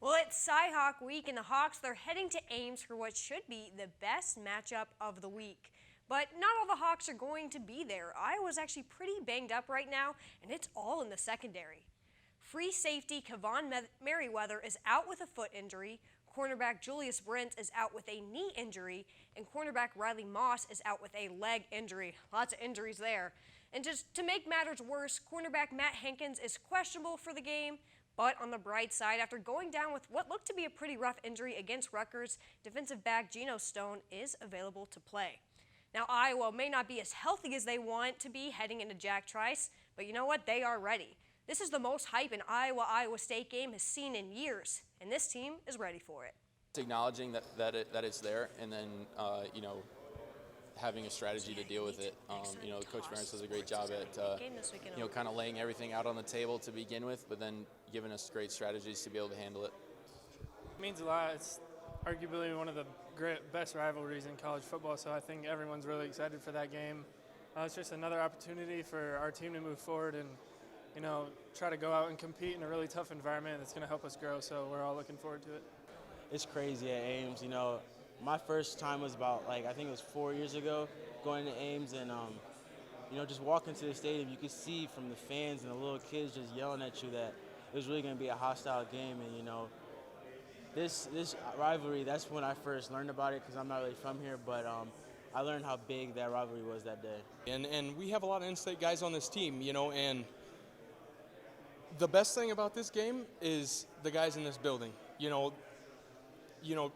Well, it's Cy-Hawk Week, and the Hawks, they're heading to Ames for what should be the best matchup of the week. But not all the Hawks are going to be there. Iowa's actually pretty banged up right now, and it's all in the secondary. Free safety Kevon Merriweather is out with a foot injury, cornerback Julius Brent is out with a knee injury, and cornerback Riley Moss is out with a leg injury. Lots of injuries there. And just to make matters worse, cornerback Matt Hankins is questionable for the game. But on the bright side, after going down with what looked to be a pretty rough injury against Rutgers, defensive back Geno Stone is available to play. Now, Iowa may not be as healthy as they want to be heading into Jack Trice, but you know what? They are ready. This is the most hype an Iowa State game has seen in years, and this team is ready for it. It's acknowledging that it's there, and then having a strategy to deal with it. Coach Ferentz does a great job at kind of laying everything out on the table to begin with, but then giving us great strategies to be able to handle it. It means a lot. It's arguably one of the best rivalries in college football, so I think everyone's really excited for that game. It's just another opportunity for our team to move forward and try to go out and compete in a really tough environment that's going to help us grow, so we're all looking forward to it. It's crazy at Ames. My first time was about, I think it was 4 years ago, going to Ames, and just walking to the stadium, you could see from the fans and the little kids just yelling at you that it was really going to be a hostile game. And this rivalry, that's when I first learned about it, because I'm not really from here, but I learned how big that rivalry was that day. And we have a lot of in-state guys on this team, and the best thing about this game is the guys in this building.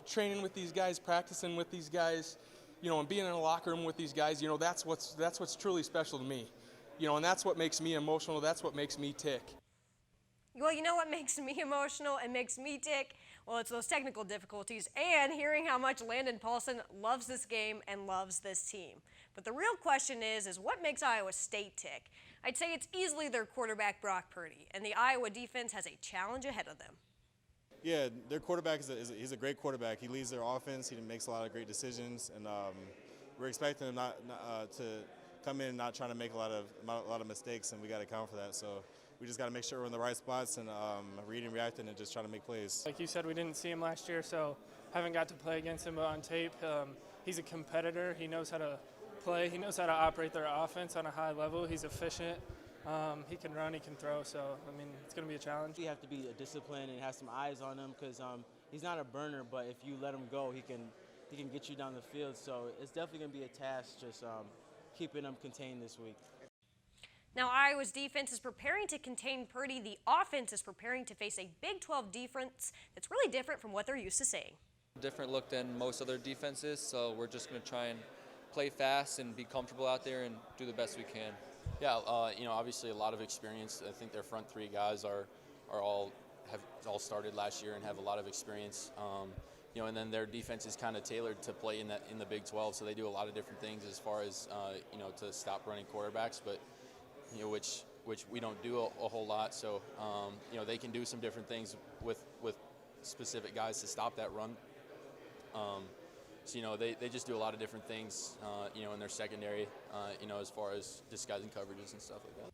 Training with these guys, practicing with these guys, and being in a locker room with these guys, that's what's truly special to me. And that's what makes me emotional. That's what makes me tick. Well, you know what makes me emotional and makes me tick? Well, it's those technical difficulties and hearing how much Landon Paulson loves this game and loves this team. But the real question is what makes Iowa State tick? I'd say it's easily their quarterback, Brock Purdy, and the Iowa defense has a challenge ahead of them. Yeah, their quarterback he's a great quarterback. He leads their offense. He makes a lot of great decisions, and we're expecting him not to come in not trying to make a lot of mistakes, and we got to account for that. So we just got to make sure we're in the right spots and reading, reacting, and just trying to make plays. Like you said, we didn't see him last year, so haven't got to play against him on tape. He's a competitor. He knows how to play. He knows how to operate their offense on a high level. He's efficient. He can run, he can throw, so, it's going to be a challenge. You have to be disciplined and have some eyes on him, because he's not a burner, but if you let him go, he can get you down the field. So it's definitely going to be a task just keeping him contained this week. Now, Iowa's defense is preparing to contain Purdy. The offense is preparing to face a Big 12 defense that's really different from what they're used to seeing. Different look than most other defenses, so we're just going to try and play fast and be comfortable out there and do the best we can. Yeah, obviously a lot of experience. I think their front three guys have all started last year and have a lot of experience. And then their defense is kind of tailored to play in the Big 12, so they do a lot of different things as far as to stop running quarterbacks, but which we don't do a whole lot. So they can do some different things with specific guys to stop that run. So, they just do a lot of different things, in their secondary, as far as disguising coverages and stuff like that.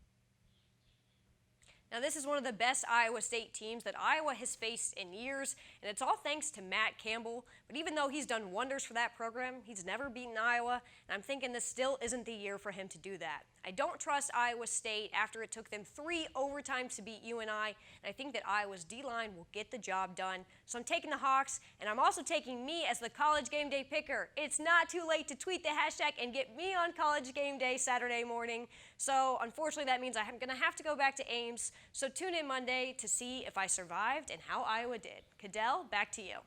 Now, this is one of the best Iowa State teams that Iowa has faced in years, and it's all thanks to Matt Campbell. But even though he's done wonders for that program, he's never beaten Iowa, and I'm thinking this still isn't the year for him to do that. I don't trust Iowa State after it took them 3 overtimes to beat UNI, and I think that Iowa's D-line will get the job done. So I'm taking the Hawks, and I'm also taking me as the College Game Day picker. It's not too late to tweet the hashtag and get me on College Game Day Saturday morning. So unfortunately, that means I'm going to have to go back to Ames. So tune in Monday to see if I survived and how Iowa did. Cadell, back to you.